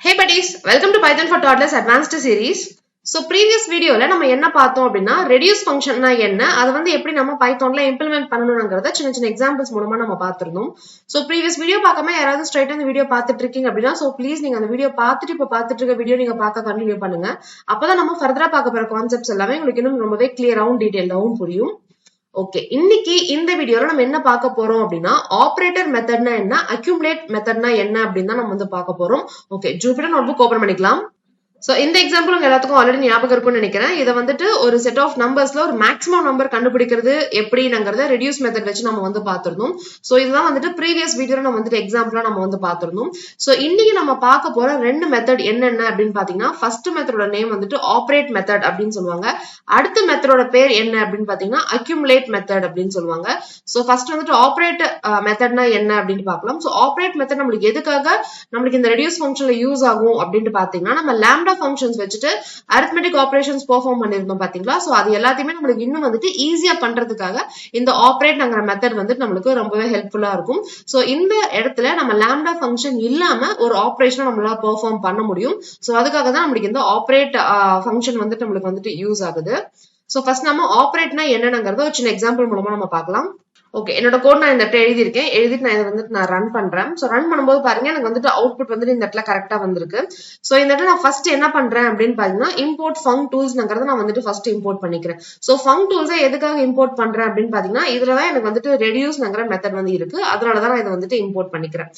Hey buddies, welcome to Python for Toddlers Advanced series. So previous video la நம்ம என்ன பார்த்தோம் அப்படினா reduce function னா என்ன அது வந்து எப்படி நம்ம Pythonல implement பண்ணனும்ங்கறத சின்ன சின்ன examples மூலமா நம்ம பார்த்திருந்தோம். So previous video பார்க்காம யாராவது straight இந்த வீடியோ பார்த்துட்டு இருக்கீங்க அப்படினா so please நீங்க அந்த வீடியோ பார்த்துட்டு இப்ப பார்த்துட்டு இருக்க வீடியோ நீங்க பார்க்க கண்டினியூ பண்ணுங்க. அப்பதான் நம்ம ஃபர்தரா பார்க்க போற கான்செப்ட்ஸ் எல்லாமே உங்களுக்கு இன்னும் ரொம்பவே கிளியராவும் டீடைல்டாவும் புரியும். ஓகே இன்னைக்கு இந்த வீடியோல நம்ம என்ன பார்க்க போறோம் அப்படின்னா ஆபரேட்டர் மெத்தட்னா என்ன அக்யூமுலேட் மெத்தட்னா என்ன அப்படின்னு தான் நம்ம வந்து பார்க்க போறோம். ஓகே ஜூபிட்டர் நோட்புக் ஓபன் பண்ணிக்கலாம். சோ இந்த எக்ஸாம்பிள் உங்க எல்லாத்துக்கும் ஆல்ரெடி ஞாபகம் இருக்கும்னு நினைக்கிறேன். இதை வந்துட்டு ஒரு செட் ஆஃப் நம்பர்ஸ்ல ஒரு மேக்ஸிமம் நம்பர் கண்டுபிடிக்கிறது எப்படிங்கிறத ரெடியூஸ் மெத்தட் வச்சு நம்ம வந்து பார்த்திருந்தோம். சோ இதுதான் வந்துட்டு ப்ரீவியஸ் வீடியோல நம்ம வந்துட்டு எக்ஸாம்பிளா நம்ம வந்து பார்த்திருந்தோம். சோ இன்னைக்கு நம்ம பார்க்க போற ரெண்டு மெத்தட் என்னென்ன அப்படின்னு பாத்தீங்கன்னா ஃபர்ஸ்ட் மெத்தடோட நேம் வந்துட்டு ஆபரேட் மெத்தட் அப்படின்னு சொல்லுவாங்க. அடுத்த மெத்தடோட பேர் என்ன அப்படின்னு பாத்தீங்கன்னா அக்யூமுலேட் மெத்தட் அப்படின்னு சொல்லுவாங்க. சோ ஃபர்ஸ்ட் வந்துட்டு ஆபரேட் மெத்தட்னா என்ன அப்படின்னு பார்க்கலாம். சோ ஆபரேட் மெத்தட் நம்மளுக்கு எதுக்காக நம்மளுக்கு இந்த ரெடியூஸ் ஃபங்க்ஷன்ல யூஸ் ஆகும் அப்படின்னு பாத்தீங்கன்னா நம்ம லாம்டா functions வச்சுட்டு arithmetic operations perform பண்ணிருந்தோம் பாத்தீங்களா சோ அது எல்லாத்தையுமே நமக்கு இன்னும் வந்துட்டு ஈஸியா பண்றதுக்காக இந்த ஆபரேட்ங்கற மெத்தட் வந்து நமக்கு ரொம்பவே ஹெல்ப்ஃபுல்லா இருக்கும். சோ இந்த இடத்துல நம்ம lambda function இல்லாம ஒரு ஆபரேஷனை நம்மளால பெர்ஃபார்ம் பண்ண முடியும். சோ அதுக்காக தான் நமக்கு இந்த ஆபரேட் ஃபங்க்ஷன் வந்துட்டு நமக்கு வந்துட்டு யூஸ் ஆகுது. சோ ஃபர்ஸ்ட் நம்ம ஆபரேட்னா என்னங்கறத ஒரு சின்ன எக்ஸாம்பிள் மூலமா நம்ம பார்க்கலாம். ஓகே என்னோட கோட் நான் இந்த இடத்துல எழுதியிருக்கேன். எழுதிட்டு நான் இதை வந்துட்டு நான் ரன் பண்றேன். சோ ரன் பண்ணும்போது பாருங்க எனக்கு வந்துட்டு அவுட்புட் வந்துட்டு இந்த இடத்துல கரெக்டா வந்திருக்கு. சோ இந்த இடத்துல நான் ஃபர்ஸ்ட் என்ன பண்றேன் அப்படின்னு பாத்தீங்கன்னா இம்போர்ட் ஃபங்க் டூல்ஸ்ங்கறத நான் வந்துட்டு ஃபர்ஸ்ட் இம்போர்ட் பண்ணிக்கிறேன். சோ ஃபங்க் டூல்ஸை எதுக்காக இம்போர்ட் பண்றேன் அப்படின்னு பாத்தீங்கன்னா இதுலதான் எனக்கு வந்துட்டு ரெடியூஸ்ங்கற மெத்தட் வந்து இருக்கு. அதனாலதான் நான் இதை வந்துட்டு இம்போர்ட் பண்ணிக்கிறேன்.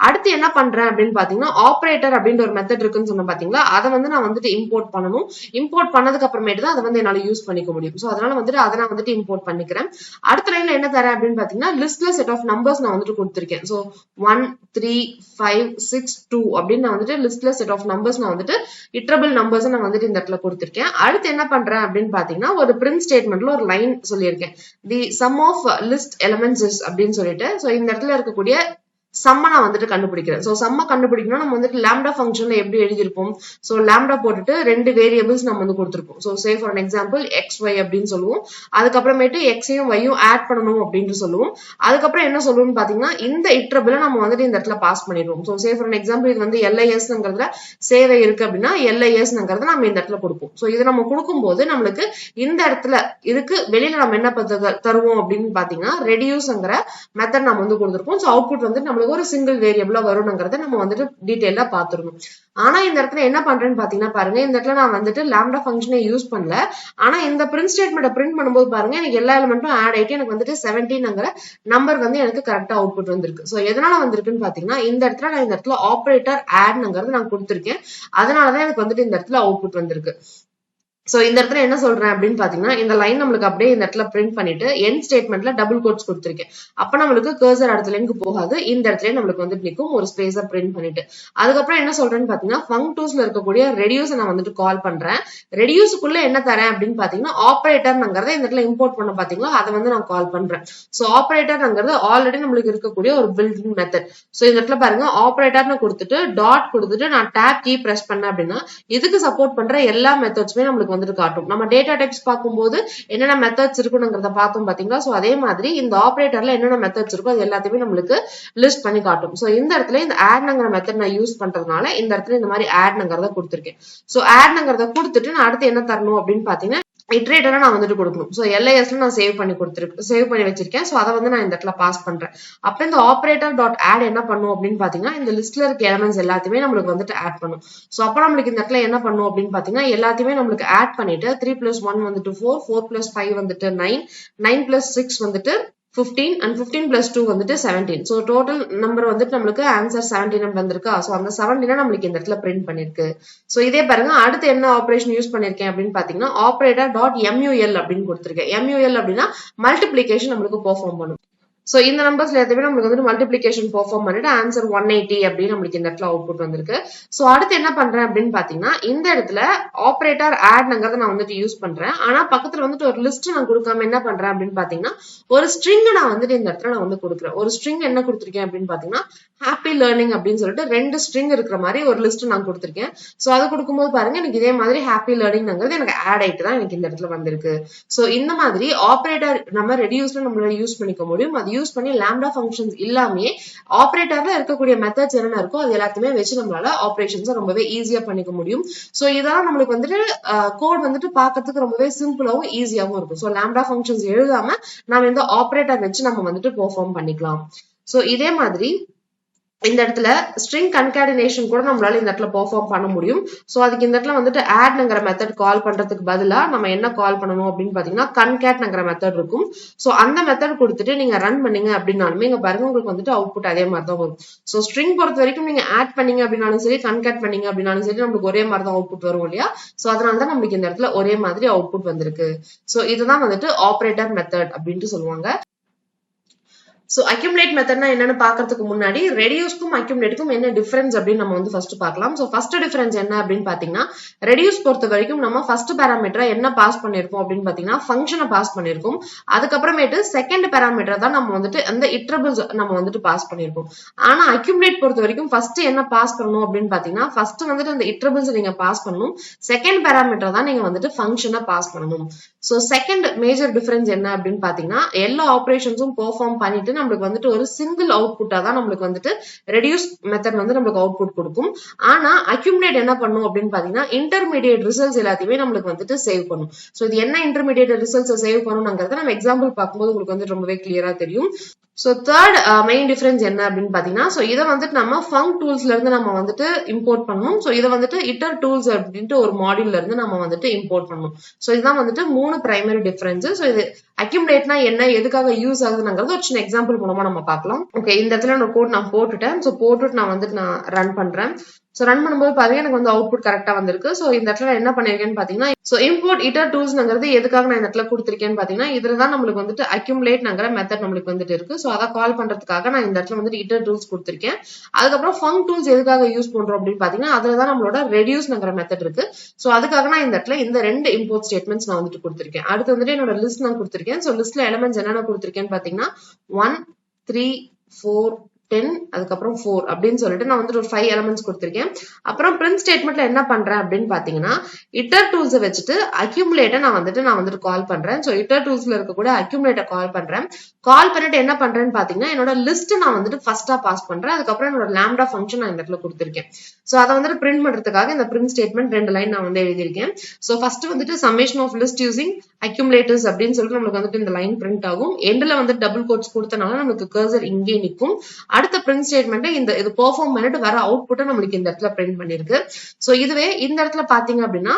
அடுத்து என்ன பண்றேன் அப்படின்னு பாத்தீங்கன்னா ஆபரேட்டர் அப்படின்ற ஒரு மெத்தட் இருக்குன்னு சொன்ன பாத்தீங்களா அதை வந்து நான் வந்துட்டு இம்போர்ட் பண்ணணும். இம்போர்ட் பண்ணதுக்கு அப்புறமேட்டு தான் அதை வந்து என்னால யூஸ் பண்ணிக்க முடியும். சோ அதனால வந்துட்டு அதை நான் வந்துட்டு இம்போர்ட் பண்ணிக்கிறேன். அடுத்த லைன்ல என்ன தரேன் அப்படின்னு பாத்தீங்கன்னா லிஸ்ட்ல செட் ஆஃப் நம்பர்ஸ் நான் வந்துட்டு கொடுத்திருக்கேன். சோ 1 3 5 6 2 அப்படின்னு நான் வந்துட்டு லிஸ்ட்ல செட் ஆஃப் நம்பர்ஸ் நான் வந்துட்டு இட்டரபிள் நம்பர்ஸ் நான் வந்துட்டு இந்த இடத்துல கொடுத்திருக்கேன். அடுத்து என்ன பண்றேன் அப்படின்னு பாத்தீங்கன்னா ஒரு பிரிண்ட் ஸ்டேட்மெண்ட்ல ஒரு லைன் சொல்லியிருக்கேன். The sum of list elements is அப்படின்னு சொல்லிட்டு சோ இந்த இடத்துல இருக்கக்கூடிய சம்ம நான் வந்துட்டு கண்டுபிடிக்கிறேன். சோ சம்ம கண்டுபிடிக்கணும் நம்ம வந்துட்டு லாம்டா ஃபங்க்ஷன்ல எப்படி எழுதிருப்போம். சோ லாம்டா போட்டுட்டு ரெண்டு வேரியபிள்ஸ் நம்ம வந்து கொடுத்திருப்போம். So say for example x y அப்படின்னு சொல்லுவோம். அதுக்கப்புறமேட்டு எக்ஸையும் ஒய்யும் ஆட் பண்ணணும் அப்படின்னு சொல்லுவோம். அதுக்கப்புறம் என்ன சொல்லுவோம்னு பாத்தீங்கன்னா இந்த இட்டரபிள நம்ம வந்துட்டு இந்த இடத்துல பாஸ் பண்ணிடுவோம். சோ சே ஃபார் எக்ஸாம்பிள் இது வந்து எல்ஐஎஸ்ங்கிறதுல சேவை இருக்கு அப்படின்னா எல்ஐஎஸ்ங்கிறத நம்ம இந்த இடத்துல கொடுப்போம். சோ இது நம்ம கொடுக்கும்போது நம்மளுக்கு இந்த இடத்துல இதுக்கு வெளியில நம்ம என்ன தருவோம் அப்படின்னு பாத்தீங்கன்னா ரெடியூஸ்ங்கிற மெத்தட் நம்ம வந்து கொடுத்திருப்போம். சோ அவுட்புட் வந்து நம்ம ஒரு சிங்கிள் வேரியபிளா வரும்ங்கறத நம்ம வந்துட்டு டீடைலா பாத்துறணும். ஆனா இந்த இடத்துல என்ன பண்றேன்னு பாத்தீங்கன்னா பாருங்க இந்த இடத்துல நான் வந்துட்டு லாம்டா ஃபங்க்ஷனை யூஸ் பண்ணல. ஆனா இந்த பிரிண்ட் ஸ்டேட்மெண்ட்டை பிரிண்ட் பண்ணும்போது பாருங்க எனக்கு எல்லா எலிமெண்ட்டும் ஆட் ஆயிட்டு எனக்கு வந்துட்டு 17ங்கிற நம்பர் வந்து எனக்கு கரெக்டா அவுட்புட் வந்திருக்கு. சோ எதனால வந்திருக்குன்னு பாத்தீங்கன்னா இந்த இடத்துல நான் இந்த இடத்துல ஆபரேட்டர் ஆட்ங்கிறது நான் கொடுத்திருக்கேன். அதனாலதான் எனக்கு வந்துட்டு இந்த இடத்துல அவுட்புட் வந்திருக்கு. சோ இந்த இடத்துல என்ன சொல்றேன் அப்படின்னு பாத்தீங்கன்னா இந்த லைன் நம்மளுக்கு அப்படியே இந்த இடத்துல பிரிண்ட் பண்ணிட்டு எண்ட் ஸ்டேட்மெண்ட்ல டபுள் கோட்ஸ் கொடுத்திருக்கேன். அப்ப நம்மளுக்கு கர்சர் அடுத்த லைனுக்கு போகாது. இந்த இடத்துல நம்மளுக்கு வந்து நிற்கும் ஒரு ஸ்பேஸா பிரிண்ட் பண்ணிட்டு அதுக்கப்புறம் என்ன சொல்றேன்னு பாத்தீங்கன்னா ஃபங்க் டூஸ்ல இருக்கக்கூடிய ரெடியூஸ் நான் வந்துட்டு கால் பண்றேன். ரெடியூஸுக்குள்ள என்ன தரேன் அப்படின்னு பாத்தீங்கன்னா ஆபரேட்டர்ங்கிறத இந்த இடத்துல இம்போர்ட் பண்ண பாத்தீங்களா அதை வந்து நான் கால் பண்றேன். சோ ஆபரேட்டர்ங்கிறது ஆல்ரெடி நம்மளுக்கு இருக்கக்கூடிய ஒரு பில்டிங் மெத்தட். சோ இந்த இடத்துல பாருங்க ஆபரேட்டர்னு கொடுத்துட்டு டாட் கொடுத்துட்டு நான் டேப் கீ பிரஸ் பண்ணேன் அப்படின்னா இதுக்கு சப்போர்ட் பண்ற எல்லா மெத்தட்ஸுமே நம்மளுக்கு வந்துட்டு காட்டும். நம்ம டேட்டா டைப்ஸ் பார்க்கும்போது என்னென்ன மெத்தட்ஸ் இருக்குங்கிறத பார்த்தோம் பாத்தீங்களா சோ அதே மாதிரி இந்த ஆபரேட்டர்ல என்னென்ன மெத்தட்ஸ் இருக்கோ அது எல்லாத்தையுமே நம்மளுக்கு லிஸ்ட் பண்ணி காட்டும். சோ இந்த இடத்துல இந்த ஆட்ங்கிற மெத்தட் நான் யூஸ் பண்றதுனால இந்த இடத்துல இந்த மாதிரி ஆட்ங்கிறத கொடுத்திருக்கேன். சோ ஆட்ங்கிறத கொடுத்துட்டு நான் அடுத்து என்ன தரணும் அப்படின்னு பாத்தீங்கன்னா இட்ரேட்டரா நான் வந்துட்டு கொடுக்கணும். சோ எல்ஐஎஸ்ல நான் சேவ் பண்ணி வச்சிருக்கேன். சோ அதை வந்து நான் இந்த இடத்துல பாஸ் பண்றேன். அப்ப இந்த ஆபரேட்டர் டாட் ஆட் என்ன பண்ணும் அப்படின்னு பாத்தீங்கன்னா இந்த லிஸ்ட்ல இருக்க எலிமெண்ட்ஸ் எல்லாத்தையுமே நம்மளுக்கு வந்துட்டு ஆட் பண்ணும். சோ அப்ப நம்மளுக்கு இந்த இடத்துல என்ன பண்ணும் அப்படின்னு பாத்தீங்கன்னா எல்லாத்தையுமே நம்மளுக்கு ஆட் பண்ணிட்டு 3 + 1 வந்துட்டு 4 4 + 5 வந்துட்டு 9 9 + 6 வந்துட்டு 15 and 15 + 2 வந்துட்டு 17. சோ டோட்டல் நம்பர் வந்துட்டு நம்மளுக்கு ஆன்சர் 17 வந்திருக்கா. சோ அந்த 17 நம்மளுக்கு இந்த இடத்துல பிரிண்ட் பண்ணிருக்கு. சோ இதே பாருங்க அடுத்து என்ன ஆபரேஷன் யூஸ் பண்ணிருக்கேன் அப்படின்னு பாத்தீங்கன்னா ஆபரேட்டர் டாட் MUL அப்படின்னு கொடுத்திருக்கேன். MUL அப்படின்னா மல்டிப்ளிகேஷன் நம்மளுக்கு பெர்ஃபார்ம் பண்ணும். சோ இந்த நம்பர்ஸ்ல எல்லாத்தையுமே நமக்கு வந்து மல்டிப்ளிகேஷன் பெர்ஃபார்ம் பண்ணிட்டு ஆன்சர் 180 அப்படின்னு நம்மளுக்கு இந்த இடத்துல அவுட்புட் வந்திருக்கு. சோ அடுத்து என்ன பண்றேன் அப்படின்னு பாத்தீங்கன்னா இந்த இடத்துல ஆபரேட்டர் ஆட்ங்கிறத நான் வந்துட்டு யூஸ் பண்றேன். ஆனா பக்கத்துல வந்துட்டு ஒரு லிஸ்ட் நான் கொடுக்காம என்ன பண்றேன் அப்படின்னு பாத்தீங்கன்னா ஒரு ஸ்ட்ரிங் நான் வந்துட்டு இந்த இடத்துல நான் வந்து கொடுக்குறேன். ஒரு ஸ்ட்ரிங் என்ன கொடுத்திருக்கேன் அப்படின்னு பாத்தீங்கன்னா ஹாப்பி லேர்னிங் அப்படின்னு சொல்லிட்டு 2 ஸ்ட்ரிங் இருக்கிற மாதிரி ஒரு லிஸ்ட் நான் கொடுத்திருக்கேன். சோ அது கொடுக்கும்போது பாருங்க எனக்கு இதே மாதிரி ஹாப்பி லேர்னிங்ங்கிறது எனக்கு ஆட் ஆயிட்டு தான் எனக்கு இந்த இடத்துல வந்திருக்கு. சோ இந்த மாதிரி ஆபரேட்டர் நம்ம ரெடியூஸ்ல நம்மளால யூஸ் பண்ணிக்க முடியும். அது அதை யூஸ் பண்ணி lambda functions இல்லாமே ஆபரேட்டர்ல இருக்கக்கூடிய மெத்தட்ஸ் என்ன இருக்கோ அது எல்லாத்தையுமே வச்சு நம்மளால ஆபரேஷன்ஸ் ரொம்பவே ஈஸியா பண்ணிக்க முடியும். சோ இதெல்லாம் நம்மளுக்கு வந்துட்டு கோட் வந்துட்டு பார்க்கிறதுக்கு ரொம்பவே சிம்பிளாவும் ஈஸியாவும் இருக்கும். சோ lambda functions எழுதாம நாம இந்த ஆபரேட்டர் வச்சு நம்ம வந்துட்டு பெர்ஃபார்ம் பண்ணிக்கலாம். சோ இதே மாதிரி இந்த இடத்துல string concatenation கூட நம்மளால இந்த இடத்துல பெர்ஃபார்ம் பண்ண முடியும். சோ அதுக்கு இந்த இடத்துல வந்துட்டு addங்கிற மெத்தட் கால் பண்றதுக்கு பதிலா நம்ம என்ன கால் பண்ணணும் அப்படின்னு பாத்தீங்கன்னா concateங்கிற மெத்தட் இருக்கும். சோ அந்த மெத்தட் கொடுத்துட்டு நீங்க ரன் பண்ணீங்க அப்படின்னாலுமே இங்க பாருங்க உங்களுக்கு வந்துட்டு அவுட்புட் அதே மாதிரி தான் வரும். சோ ஸ்ட்ரிங் பொறுத்த வரைக்கும் நீங்க ஆட் பண்ணீங்க அப்படின்னாலும் சரி கன்கேட் பண்ணீங்க அப்படின்னாலும் சரி நம்மளுக்கு ஒரே மாதிரி தான் அவுட்புட் வரும் இல்லையா. சோ அதனால தான் நம்மளுக்கு இந்த இடத்துல ஒரே மாதிரி அவுட்புட் வந்திருக்கு. சோ இதுதான் வந்துட்டு ஆபரேட்டர் மெத்தட் அப்படின்ட்டு சொல்லுவாங்க. சோ அக்யூமுலேட் மெத்தட்னா என்னன்னு பாக்கிறதுக்கு முன்னாடி ரெடியூஸ்க்கும் அக்யூமுலேட்டுக்கும் என்ன டிஃபரன்ஸ் அப்படின்னு நம்ம வந்து ஃபர்ஸ்ட் பார்க்கலாம். சோ ஃபர்ஸ்ட் டிஃபரன்ஸ் என்ன அப்படின்னு பாத்தீங்கன்னா ரெடியூஸ் பொறுத்த வரைக்கும் நம்ம ஃபர்ஸ்ட் பாராமீட்டரை என்ன பாஸ் பண்ணிருக்கோம் அப்படின்னு பாத்தீங்கன்னா ஃபங்க்ஷனை பாஸ் பண்ணிருக்கோம். அதுக்கப்புறமேட்டு செகண்ட் பாராமீட்டரை தான் நம்ம வந்துட்டு அந்த இட்டரபிள்ஸ் நம்ம வந்துட்டு பாஸ் பண்ணிருக்கோம். ஆனா அக்யூமுலேட் பொறுத்த வரைக்கும் ஃபர்ஸ்ட் என்ன பாஸ் பண்ணணும் அப்படின்னு பாத்தீங்கன்னா ஃபர்ஸ்ட் வந்துட்டு அந்த இட்டரபிள்ஸ் நீங்க பாஸ் பண்ணணும். செகண்ட் பாராமீட்டர் தான் நீங்க வந்துட்டு ஃபங்க்ஷனை பாஸ் பண்ணணும். சோ செகண்ட் மேஜர் டிஃபரன்ஸ் என்ன அப்படின்னு பாத்தீங்கன்னா எல்லா ஆபரேஷன்ஸும் பெர்ஃபார்ம் பண்ணிட்டு நம்மளுக்கு வந்துட்டு ஒரு சிங்கிள் அவுட்புட்டா தான் நம்மளுக்கு வந்துட்டு ரெடியூஸ் மெத்தட் வந்து நம்மளுக்கு அவுட்புட் கொடுக்கும். ஆனா அக்யூமுலேட் என்ன பண்ணும் அப்படின்னு பாத்தீங்கன்னா இன்டர்மீடியேட் ரிசல்ட்ஸ் எல்லாத்தையுமே நம்மளுக்கு வந்துட்டு சேவ் பண்ணும். சோ இது என்ன இன்டர்மீடியேட் ரிசல்ட்ஸ் சேவ் பண்ணணும்ங்கறத நம்ம எக்ஸாம்பிள் பார்க்கும்போது உங்களுக்கு வந்து ரொம்பவே கிளியரா தெரியும். சோ தேர்ட் மெயின் டிஃபரன்ஸ் என்ன அப்படின்னு பாத்தீங்கன்னா சோ இதை வந்துட்டு நம்ம ஃபங்க் டூல்ஸ்ல இருந்து நம்ம வந்துட்டு இம்போர்ட் பண்ணணும். சோ இதை வந்துட்டு இட்டர் டூல்ஸ் அப்படின்ட்டு ஒரு மாடியூல்ல இருந்து நம்ம வந்துட்டு இம்போர்ட் பண்ணணும். சோ இதுதான் வந்துட்டு 3 பிரைமரி டிஃபரன்ஸ். சோ இது அக்யூமுலேட்னா என்ன, எதுக்காக யூஸ் ஆகுதுங்கிறது ஒரு சின்ன எக்ஸாம்பிள் மூலமா நம்ம பார்க்கலாம். ஓகே, இந்த இடத்துல ஒரு கோட் நான் போட்டுட்டேன். சோ போட்டுட்டு நான் வந்துட்டு ரன் பண்றேன். சோ ரன் பண்ணும்போது பாருங்க எனக்கு வந்து அவுட்புட் கரெக்டா வந்திருக்கு. சோ இந்த இடத்துல என்ன பண்ணிருக்கேன்னு பாத்தீங்கன்னா சோ இம்போர்ட் இட்டர் டூல்ஸ்ங்கிறது எதுக்காக நான் இந்த இடத்துல கொடுத்திருக்கேன்னு பாத்தீங்கன்னா இதுலதான் நம்மளுக்கு வந்துட்டு அக்யூமுலேட்ங்கிற மெத்தட் நம்மளுக்கு வந்துட்டு இருக்கு. சோ அதை கால் பண்றதுக்காக நான் இந்த இடத்துல வந்துட்டு இட்டர் டூல்ஸ் கொடுத்திருக்கேன். அதுக்கப்புறம் ஃபங்க் டூல்ஸ் எதுக்காக யூஸ் பண்றோம் அப்படின்னு பாத்தீங்கன்னா அதுலதான் நம்மளோட ரெடியூஸ்ங்கிற மெத்தட் இருக்கு. சோ அதுக்காக நான் இந்த இடத்துல இந்த 2 இம்போர்ட் ஸ்டேட்மெண்ட்ஸ் நான் வந்துட்டு கொடுத்திருக்கேன். அடுத்து வந்துட்டு என்னோட லிஸ்ட் நான் கொடுத்திருக்கேன். சோ லிஸ்ட்ல எலிமெண்ட்ஸ் என்னென்ன கொடுத்திருக்கேன்னு பாத்தீங்கன்னா 1 3 4 10 அதுக்கப்புறம் 4 அப்படின்னு சொல்லிட்டு நான் வந்துட்டு ஒரு 5 எலிமெண்ட்ஸ் கொடுத்திருக்கேன். அப்புறம் பிரிண்ட் ஸ்டேட்மெண்ட்ல என்ன பண்றேன் அப்படின்னு பாத்தீங்கன்னா இட்டர் டூல்ஸ் வச்சுட்டு அக்யூமுலேட்டை நான் வந்துட்டு கால் பண்றேன். சோ இட்டர் டூல்ஸ்ல இருக்கக்கூடிய அக்யூமுலேட்டை கால் பண்றேன். கால் பண்ணிட்டு என்ன பண்றேன்னு பாத்தீங்கன்னா என்னோட லிஸ்ட் நான் வந்துட்டு ஃபர்ஸ்டா பாஸ் பண்றேன். அதுக்கப்புறம் என்னோட lambda ஃபங்க்ஷன் நான் இந்த இடத்துல கொடுத்திருக்கேன். சோ அதை வந்துட்டு பிரிண்ட் பண்றதுக்காக இந்த பிரிண்ட் ஸ்டேட்மெண்ட் 2 லைன் நான் வந்து எழுதியிருக்கேன். சோ ஃபர்ஸ்ட் வந்துட்டு சம்மேஷன் ஆஃப் லிஸ்ட் யூசிங் அக்யூமுலேட்டர்ஸ் அப்படின்னு சொல்லிட்டு நம்மளுக்கு வந்துட்டு இந்த லைன் பிரிண்ட் ஆகும். எண்ட்ல வந்து டபுள் கோட்ஸ் கொடுத்தனால நமக்கு கர்சர் இங்கே நிற்கும். அடுத்த பிரிண்ட் ஸ்டேட்மெண்ட் இது பெர்ஃபார்ம் பண்ணிட்டு வர அவுட்புட்டை நம்மளுக்கு இந்த இடத்துல பிரிண்ட் பண்ணிருக்கு. சோ இதுவே இந்த இடத்துல பாத்தீங்க அப்படின்னா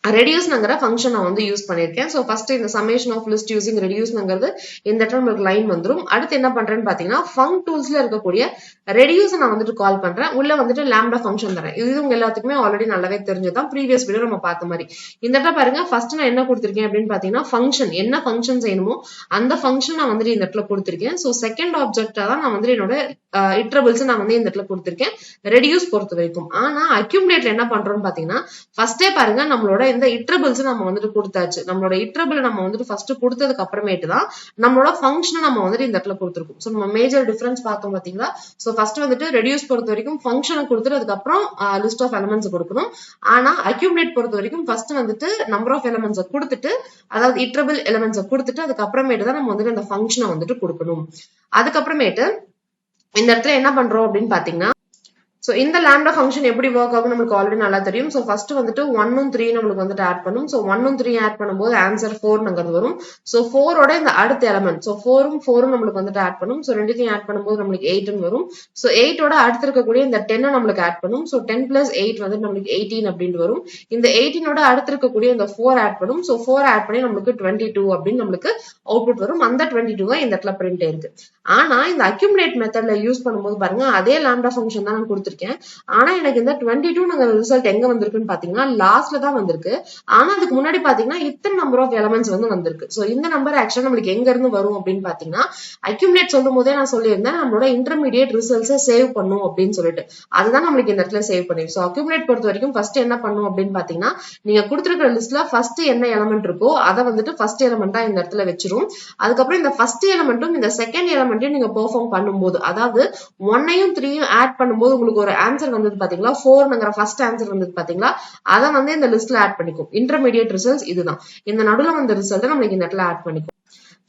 ரெடியூஸ்ங்கிற ஃபங்க்ஷன் நான் வந்து யூஸ் பண்ணிருக்கேன். சோ ஃபர்ஸ்ட் இந்த சம்மேஷன் ஆஃப் லிஸ்ட் யூசிங் ரெடியூஸ்ங்கிறது இந்த இடத்துல நமக்கு லைன் வந்துரும். அடுத்து என்ன பண்றேன்னு பாத்தீங்கன்னா ஃபங்க் டூல்ஸ்ல இருக்கக்கூடிய ரெடியூஸ் நான் வந்துட்டு கால் பண்றேன். உள்ள வந்துட்டு lambda ஃபங்க்ஷன் தரேன். இது உங்க எல்லாத்துக்குமே ஆல்ரெடி நல்லாவே தெரிஞ்சதான், ப்ரீவியஸ் வீடியோ நம்ம பார்த்த மாதிரி. இந்த இடத்துல பாருங்க ஃபர்ஸ்ட் நான் என்ன கொடுத்திருக்கேன் அப்படின்னு பாத்தீங்கன்னா ஃபங்க்ஷன் என்ன ஃபங்க்ஷன் செய்யணுமோ அந்த ஃபங்க்ஷன் நான் வந்துட்டு இந்த இடத்துல கொடுத்திருக்கேன். சோ செகண்ட் ஆப்ஜெக்டா தான் நான் வந்து என்னோட இட்டரபிள்ஸ் நான் வந்து இந்த இடத்துல கொடுத்திருக்கேன் ரெடியூஸ் பொறுத்த வரைக்கும். ஆனா அக்யூமுலேட்ல என்ன பண்றோம்னு பாத்தீங்கன்னா ஃபர்ஸ்டே பாருங்க நம்மளோட இந்த இட்டரபிள்ஸ் நம்ம வந்துட்டு கொடுத்தாச்சு. நம்மளோட இட்டரபிள் நம்ம வந்துட்டு ஃபர்ஸ்ட் கொடுத்ததுக்கு அப்புறமேட்டு தான் நம்மளோட ஃபங்க்ஷன் நம்ம வந்துட்டு இந்த இடத்துல கொடுத்திருக்கோம். சோ நம்ம மேஜர் டிஃபரன்ஸ் பார்த்தோம் பாத்தீங்களா. சோ ஃபர்ஸ்ட் வந்துட்டு ரெடியூஸ் பொறுத்த வரைக்கும் ஃபங்க்ஷனை கொடுத்துட்டு அதுக்கப்புறம் லிஸ்ட் ஆஃப் எலிமெண்ட்ஸ் கொடுக்கணும். ஆனா அக்யூமுலேட் பொறுத்த வரைக்கும் ஃபர்ஸ்ட் வந்துட்டு நம்பர் ஆஃப் எலிமெண்ட்ஸ் கொடுத்துட்டு அதாவது இட்டரபிள் எலிமெண்ட்ஸ் கொடுத்துட்டு அதுக்கப்புறமேட்டு தான் நம்ம வந்துட்டு அந்த ஃபங்க்ஷனை வந்துட்டு கொடுக்கணும். அதுக்கப்புறமேட்டு இந்த இடத்துல என்ன பண்றோம் அப்படின்னு பாத்தீங்கன்னா சோ இந்த lambda ஃபங்க்ஷன் எப்படி ஒர்க் ஆகும் நமக்கு ஆல்ரெடி நல்லா தெரியும். சோ ஃபர்ஸ்ட் வந்துட்டு 1 3 நமக்கு வந்துட்டு ஆட் பண்ணும். சோ 1 3 ஆட் பண்ணும்போது ஆன்சர் 4ங்கிறது வரும். சோ 4 ஓட இந்த அடுத்த எலிமெண்ட் சோ 4 நமக்கு வந்துட்டு ஆட் பண்ணும். சோ ரெண்டுத்தையும் ஆட் பண்ணும்போது நமக்கு 8 வரும். சோ 8 ஓட அடுத்து இருக்கக்கூடிய இந்த 10 நமக்கு ஆட் பண்ணும். சோ 10 plus 8 வந்து நமக்கு 18 அப்படின்னு வரும். இந்த 18 ஓட அடுத்து இருக்கக்கூடிய இந்த 4 ஆட் பண்ணும். சோ 4 ஆட் பண்ணி நமக்கு 22 அப்படின்னு நமக்கு அவுட்புட் வரும். அந்த 22 தான் இந்த இடத்துல பிரிண்ட் ஆயிருக்கு. ஆனா இந்த அக்யூமுலேட் மெத்தட்ல யூஸ் பண்ணும்போது பாருங்க அதே lambda ஃபங்க்ஷன் தான் நான் கொடுத்திருக்கேன். ஆனா எனக்கு இந்த 22 ரிசல்ட் எங்க வந்திருக்குன்னு பாத்தீங்கன்னா லாஸ்ட்ல தான் வந்திருக்கு. ஆனா அதுக்கு முன்னாடி பாத்தீங்கன்னா இத்தனை நம்பர் ஆஃப் எலிமெண்ட்ஸ் வந்து வந்திருக்கு. சோ இந்த நம்பர் ஆக்சுவலா நம்மளுக்கு எங்க இருந்து வரும் அப்படின்னு பாத்தீங்கன்னா அக்யூமுலேட் சொல்லும் போதே நான் சொல்லியிருந்தேன் நம்மளோட இன்டர்மீடியேட் ரிசல்ட்ஸை சேவ் பண்ணும் அப்படின்னு சொல்லிட்டு அதுதான் நம்மளுக்கு இந்த இடத்துல சேவ் பண்ணிருக்கு. சோ அக்யூமுலேட் பொறுத்த வரைக்கும் ஃபர்ஸ்ட் என்ன பண்ணும் அப்படின்னு பாத்தீங்கன்னா நீங்க கொடுத்திருக்கிற லிஸ்ட்ல ஃபர்ஸ்ட் என்ன எலிமெண்ட் இருக்கோ அதை வந்துட்டு ஃபர்ஸ்ட் எலிமெண்டா இந்த இடத்துல வச்சிரும். அதுக்கப்புறம் இந்த ஃபர்ஸ்ட் எலிமெண்ட்டும் இந்த செகண்ட் எலிமெண்ட்டையும் நீங்க பெர்ஃபார்ம் பண்ணும்போது அதாவது 1ஐயும் 3ஐயும் ஆட் பண்ணும்போது உங்களுக்கு ஒரு ஆன்சர் வந்தது பாத்தீங்களா 4ங்கிற ஃபர்ஸ்ட் ஆன்சர் வந்தது பாத்தீங்களா அதை வந்து இந்த லிஸ்ட்ல ஆட் பண்ணிக்கும். இன்டர்மீடியேட் ரிசல்ட்ஸ் இதுதான். இந்த நடுவுல வந்த ரிசல்ட் நம்மளுக்கு இந்த இடத்துல ஆட் பண்ணிக்கும்.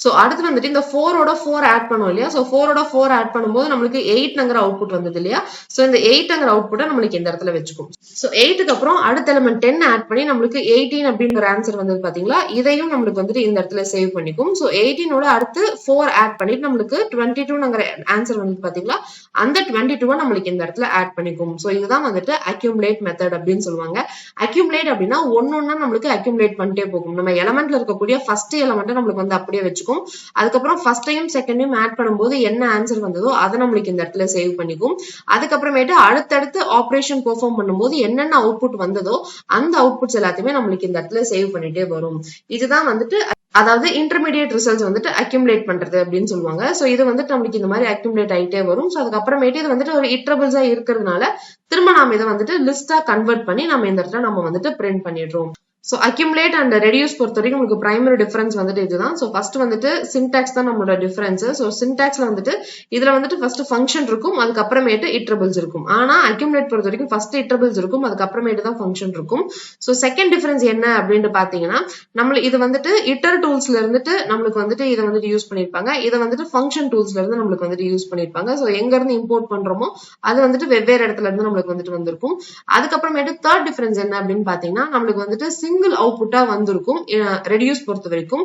சோ அடுத்து வந்துட்டு இந்த 4 ஓட 4 ஆட் பண்ணுவோம் இல்லையா? சோ 4 ஓட 4 ஆட் பண்ணும்போது நம்மளுக்கு 8ங்கிற அவுட்புட் வந்தது இல்லையா? சோ இந்த 8ங்கிற அவுட்புட்டை நம்மளுக்கு இந்த இடத்துல வச்சுக்கும். சோ 8க்கு அப்புறம் அடுத்த எலிமெண்ட் 10 ஆட் பண்ணி நம்மளுக்கு 18 அப்படிங்கிற ஆன்சர் வந்தது பாத்தீங்களா? இதையும் நம்மளுக்கு வந்துட்டு இந்த இடத்துல சேவ் பண்ணிக்கும். சோ 18 ஓட அடுத்து 4 ஆட் பண்ணிட்டு நம்மளுக்கு 22ங்கிற ஆன்சர் வந்தது பாத்தீங்களா? அந்த 22 நம்மளுக்கு இந்த இடத்துல ஆட் பண்ணிக்கும். சோ இதுதான் வந்துட்டு அக்யூமுலேட் மெத்தட் அப்படின்னு சொல்லுவாங்க. அக்யூமுலேட் அப்படின்னா ஒன்னொன்னா நம்மளுக்கு அக்யூமுலேட் பண்ணிட்டே போகும். நம்ம எலமெண்ட்ல இருக்கக்கூடிய ஃபர்ஸ்ட் எலமெண்ட் நம்மளுக்கு வந்து அப்படியே வச்சுக்கும். அதுக்கப்புறம் ஃபர்ஸ்டையும் செகண்டையும் ஆட் பண்ணும்போது என்ன ஆன்சர் வந்ததோ அதை நம்மளுக்கு இந்த இடத்துல சேவ் பண்ணிக்கும். அதுக்கப்புறமேட்டு அடுத்தடுத்து ஆபரேஷன் பெர்ஃபார்ம் பண்ணும்போது என்னென்ன அவுட்புட் வந்ததோ அந்த அவுட்புட்ஸ் எல்லாத்தையுமே நம்மளுக்கு இந்த இடத்துல சேவ் பண்ணிட்டே வரும். இதுதான் வந்துட்டு அதாவது இன்டர்மீடியட் ரிசல்ட்ஸ் வந்துட்டு அக்யூமுலேட் பண்றது அப்படின்னு சொல்லுவாங்க. சோ இது வந்துட்டு நம்மளுக்கு இந்த மாதிரி அக்யூமுலேட் ஆயிட்டே வரும். சோ அதுக்கப்புறமேட்டு இது வந்துட்டு ஒரு இட்டரபிள்ஸா இருக்கிறதுனால திரும்ப நாம இதை வந்துட்டு லிஸ்டா கன்வெர்ட் பண்ணி நம்ம இந்த இடத்துல நம்ம வந்துட்டு பிரிண்ட் பண்ணிடுறோம். சோ அக்யூமுலேட் அண்ட் ரெடியூஸ் பொறுத்த வரைக்கும் உங்களுக்கு பிரைமரி டிஃபரன்ஸ் வந்துட்டு இதுதான். சோ ஃபர்ஸ்ட் வந்துட்டு சின்டாக்ஸ் தான் நம்மளோட டிஃபரன்ஸ். சோ சின்டாக்ஸ்ல வந்துட்டு இதுல வந்துட்டு ஃபர்ஸ்ட் ஃபங்க்ஷன் இருக்கும், அதுக்கப்புறமேட்டு இட்டரபிள்ஸ் இருக்கும். ஆனா அக்யூமுலேட் பொறுத்த வரைக்கும் ஃபர்ஸ்ட் இட்டரபிள்ஸ் இருக்கும், அதுக்கப்புறமேட்டு தான் ஃபங்க்ஷன் இருக்கும். சோ செகண்ட் டிஃபரன்ஸ் என்ன அப்படின்னு பாத்தீங்கன்னா நம்ம இது வந்துட்டு இட்டர் டூல்ஸ்ல இருந்துட்டு நம்மளுக்கு வந்துட்டு இதை வந்துட்டு யூஸ் பண்ணிருப்பாங்க, இதை வந்துட்டு ஃபங்க்ஷன் டூல்ஸ்ல இருந்து நம்மளுக்கு வந்துட்டு யூஸ் பண்ணிருப்பாங்க. சோ எங்க இருந்து இம்போர்ட் பண்றோமோ அது வந்துட்டு வெவ்வேறு இடத்துல இருந்து நம்மளுக்கு வந்துட்டு வந்திருக்கும். அதுக்கப்புறமேட்டு தேர்ட் டிஃபரன்ஸ் என்ன அப்படின்னு பாத்தீங்கன்னா நம்மளுக்கு வந்துட்டு சிங்கிள் அவுட்புட்டா வந்திருக்கும் ரெடியூஸ் பொறுத்த வரைக்கும்.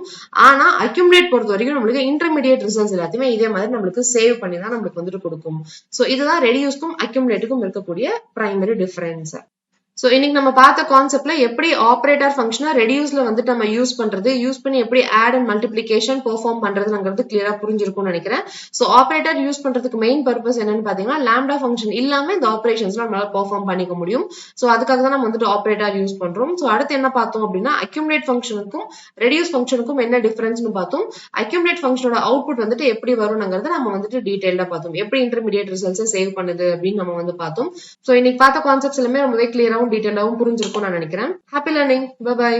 ஆனா அக்யூமுலேட் பொறுத்த வரைக்கும் நம்மளுக்கு இன்டர்மீடியட் ரிசல்ட்ஸ் எல்லாத்தையுமே இதே மாதிரி நம்மளுக்கு சேவ் பண்ணி தான் நம்மளுக்கு வந்துட்டு கொடுக்கும். சோ இதுதான் ரெடியூஸ்க்கும் அக்யூமுலேட்டுக்கும் இருக்கக்கூடிய பிரைமரி டிஃபரன்ஸ். சோ இன்னைக்கு நம்ம பார்த்த கான்செப்ட்ல எப்படி ஆபரேட்டர் ஃபங்க்ஷனை ரெடியூஸ்ல வந்துட்டு நம்ம யூஸ் பண்றது, யூஸ் பண்ணி எப்படி ஆட் அண்ட் மல்டிபிளிகேஷன் பெர்ஃபார்ம் பண்றதுங்கிறது கிளியரா புரிஞ்சிருக்கும்னு நினைக்கிறேன். சோ ஆபரேட்டர் யூஸ் பண்றதுக்கு மெயின் பர்பஸ் என்னன்னு பாத்தீங்கன்னா லாம்டா ஃபங்க்ஷன் இல்லாம இந்த ஆபரேஷன்ஸ் நம்மளால பெர்ஃபார்ம் பண்ணிக்க முடியும். சோ அதுக்காக தான் நம்ம வந்துட்டு ஆபரேட்டர் யூஸ் பண்றோம். சோ அடுத்து என்ன பார்த்தோம் அப்படின்னா அக்யூமுலேட் ஃபங்க்ஷனுக்கும் ரெடியூஸ் ஃபங்க்ஷனுக்கும் என்ன டிஃபரன்ஸ்னு பார்த்தோம். அக்யூமுலேட் ஃபங்க்ஷனோட அவுட்புட் வந்துட்டு எப்படி வரும்ங்கிறத நம்ம வந்துட்டு டீடைல்டா பார்த்தோம். எப்படி இன்டர்மீடியட் ரிசல்ட்ஸ் சேவ் பண்ணுது அப்படின்னு நம்ம வந்து பார்த்தோம். சோ இன்னைக்கு பார்த்த கான்செப்ட்ஸ் எல்லாமே ரொம்பவே கிளியரா டீடைலாவும் புரிஞ்சிருக்கும் நான் நினைக்கிறேன். Happy learning. Bye by.